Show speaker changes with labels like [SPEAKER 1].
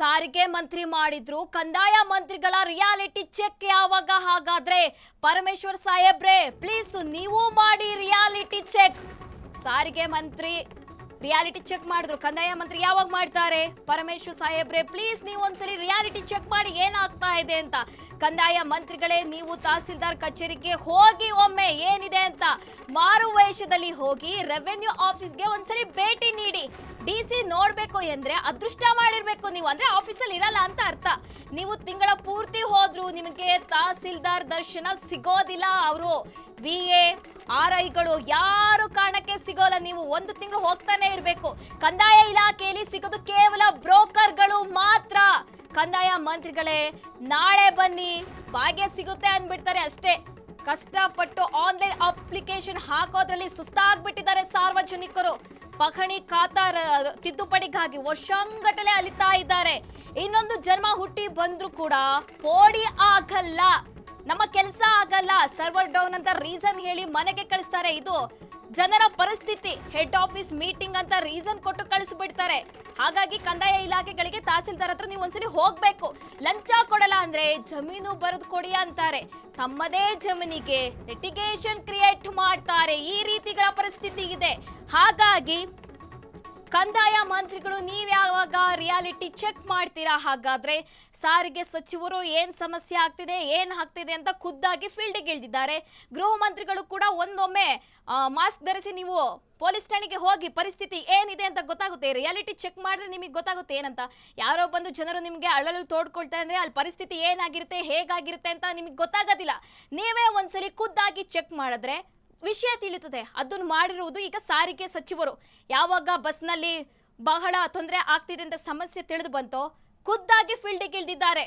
[SPEAKER 1] ಸಾರಿಗೆ ಮಂತ್ರಿ ಮಾಡಿದ್ರು ಕಂದಾಯ ಮಂತ್ರಿಗಳ ರಿಯಾಲಿಟಿ ಚೆಕ್ ಯಾವಾಗ? ಹಾಗಾದ್ರೆ ಪರಮೇಶ್ವರ್ ಸಾಹೇಬ್ರೆ ಪ್ಲೀಸ್ ನೀವು ಮಾಡಿ ರಿಯಾಲಿಟಿ ಚೆಕ್. ಸಾರಿಗೆ ಮಂತ್ರಿ ರಿಯಾಲಿಟಿ ಚೆಕ್ ಮಾಡಿದ್ರು, ಕಂದಾಯ ಮಂತ್ರಿ ಯಾವಾಗ ಮಾಡ್ತಾರೆ? ಪರಮೇಶ್ವರ್ ಸಾಹೇಬ್ರೆ ಪ್ಲೀಸ್ ನೀವು ಒಂದ್ಸರಿ ರಿಯಾಲಿಟಿ ಚೆಕ್ ಮಾಡಿ ಏನಾಗ್ತಾ ಇದೆ ಅಂತ. ಕಂದಾಯ ಮಂತ್ರಿಗಳೇ ನೀವು ತಹಸೀಲ್ದಾರ್ ಕಚೇರಿಗೆ ಹೋಗಿ ಒಮ್ಮೆ ಏನಿದೆ ಅಂತ ಮಾರುವೇಷದಲ್ಲಿ ಹೋಗಿ ರೆವೆನ್ಯೂ ಆಫೀಸ್ಗೆ ಒಂದ್ಸರಿ ಭೇಟಿ ನೀಡಿ. ಡಿಸಿ ನೋಡ್ಬೇಕು ಅಂದ್ರೆ ಅದೃಷ್ಟ ಮಾಡಿರ್ಬೇಕು ನೀವು, ಅಂದ್ರೆ ಆಫೀಸಲ್ಲಿ ಇರಲ್ಲ ಅಂತ ಅರ್ಥ. ನೀವು ತಿಂಗಳ ಪೂರ್ತಿ ಹೋದ್ರು ನಿಮಗೆ ತಹಸೀಲ್ದಾರ್ ದರ್ಶನ ಸಿಗೋದಿಲ್ಲ. ಅವರು VA RIಗಳು ಯಾರು ಕಾರಣಕ್ಕೆ ಸಿಗೋಲ್ಲ. ನೀವು ಒಂದು ತಿಂಗಳು ಹೋಗ್ತಾನೆ ಇರಬೇಕು. ಕಂದಾಯ ಇಲಾಖೆಯಲ್ಲಿ ಸಿಗೋದು ಕೇವಲ ಬ್ರೋಕರ್ಗಳು ಮಾತ್ರ. ಕಂದಾಯ ಮಂತ್ರಿಗಳೇ ನಾಳೆ ಬನ್ನಿ ಭಾಗ್ಯ ಸಿಗುತ್ತೆ ಅಂದ್ಬಿಡ್ತಾರೆ ಅಷ್ಟೇ. ಕಷ್ಟಪಟ್ಟು ಆನ್ಲೈನ್ ಅಪ್ಲಿಕೇಶನ್ ಹಾಕೋದ್ರಲ್ಲಿ ಸುಸ್ತಾಗ್ಬಿಟ್ಟಿದ್ದಾರೆ ಸಾರ್ವಜನಿಕರು. ಪಹಣಿ ಖಾತಾ ತಿದ್ದುಪಡಿಗಾಗಿ ವರ್ಷಂಗಟ್ಟಲೆ ಅಲಿತಾ ಇದ್ದಾರೆ. ಇನ್ನೊಂದು ಜನ್ಮ ಹುಟ್ಟಿ ಬಂದ್ರು ಕೂಡ ಪೋಡಿ ಆಗಲ್ಲ, ನಮ್ಮ ಕೆಲಸ ಆಗಲ್ಲ, ಸರ್ವರ್ ಡೌನ್ ಅಂತ ರೀಸನ್ ಹೇಳಿ ಮನೆಗೆ ಕಳಿಸ್ತಾರೆ. ಇದು ಜನರ ಪರಿಸ್ಥಿತಿ. ಹೆಡ್ ಆಫೀಸ್ ಮೀಟಿಂಗ್ ಅಂತ ರೀಸನ್ ಕೊಟ್ಟು ಕಳಿಸ್ಬಿಡ್ತಾರೆ. ಹಾಗಾಗಿ ಕಂದಾಯ ಇಲಾಖೆಗಳಿಗೆ ತಹಸೀಲ್ದಾರ್ ಹತ್ರ ನೀವು ಒಂದ್ಸಲಿ ಹೋಗ್ಬೇಕು. ಲಂಚ ಕೊಡಲ್ಲ ಅಂದ್ರೆ ಜಮೀನು ಬರೆದು ಕೊಡಿ ಅಂತಾರೆ. ತಮ್ಮದೇ ಜಮೀನಿಗೆ ಲಿಟಿಗೇಷನ್ ಕ್ರಿಯೇಟ್ ಮಾಡ್ತಾರೆ. ಈ ರೀತಿಗಳ ಪರಿಸ್ಥಿತಿ ಇದೆ. ಹಾಗಾಗಿ ಕಂದಾಯ ಮಂತ್ರಿಗಳು ನೀವ್ ಯಾವಾಗ ರಿಯಾಲಿಟಿ ಚೆಕ್ ಮಾಡ್ತೀರಾ? ಹಾಗಾದ್ರೆ ಸಾರಿಗೆ ಸಚಿವರು ಏನ್ ಸಮಸ್ಯೆ ಆಗ್ತಿದೆ, ಏನ್ ಆಗ್ತಿದೆ ಅಂತ ಖುದ್ದಾಗಿ ಫೀಲ್ಡ್ಗೆ ಇಳಿದಿದ್ದಾರೆ. ಗೃಹ ಮಂತ್ರಿಗಳು ಕೂಡ ಒಂದೊಮ್ಮೆ ಮಾಸ್ಕ್ ಧರಿಸಿ ನೀವು ಪೊಲೀಸ್ ಠಾಣೆಗೆ ಹೋಗಿ ಪರಿಸ್ಥಿತಿ ಏನಿದೆ ಅಂತ ಗೊತ್ತಾಗುತ್ತೆ. ರಿಯಾಲಿಟಿ ಚೆಕ್ ಮಾಡಿದ್ರೆ ನಿಮಗೆ ಗೊತ್ತಾಗುತ್ತೆ ಏನಂತ. ಯಾರೋ ಬಂದು ಜನರು ನಿಮಗೆ ಅಳಲು ತೋಡ್ಕೊಳ್ತಾರೆ ಅಂದ್ರೆ ಅಲ್ಲಿ ಪರಿಸ್ಥಿತಿ ಏನಾಗಿರುತ್ತೆ, ಹೇಗಾಗಿರುತ್ತೆ ಅಂತ ನಿಮಗೆ ಗೊತ್ತಾಗೋದಿಲ್ಲ. ನೀವೇ ಒಂದ್ಸಲಿ ಖುದ್ದಾಗಿ ಚೆಕ್ ಮಾಡಿದ್ರೆ ವಿಷಯ ತಿಳಿಯುತ್ತದೆ. ಅದನ್ನು ಮಾಡಿರುವುದು ಈಗ ಸಾರಿಗೆ ಸಚಿವರು. ಯಾವಾಗ ಬಸ್ನಲ್ಲಿ ಬಹಳ ತೊಂದರೆ ಆಗ್ತಿದೆ ಅಂತ ಸಮಸ್ಯೆ ತಿಳಿದು ಬಂತೋ ಖುದ್ದಾಗಿ ಫೀಲ್ಡ್ಗೆ ಇಳಿದಿದ್ದಾರೆ.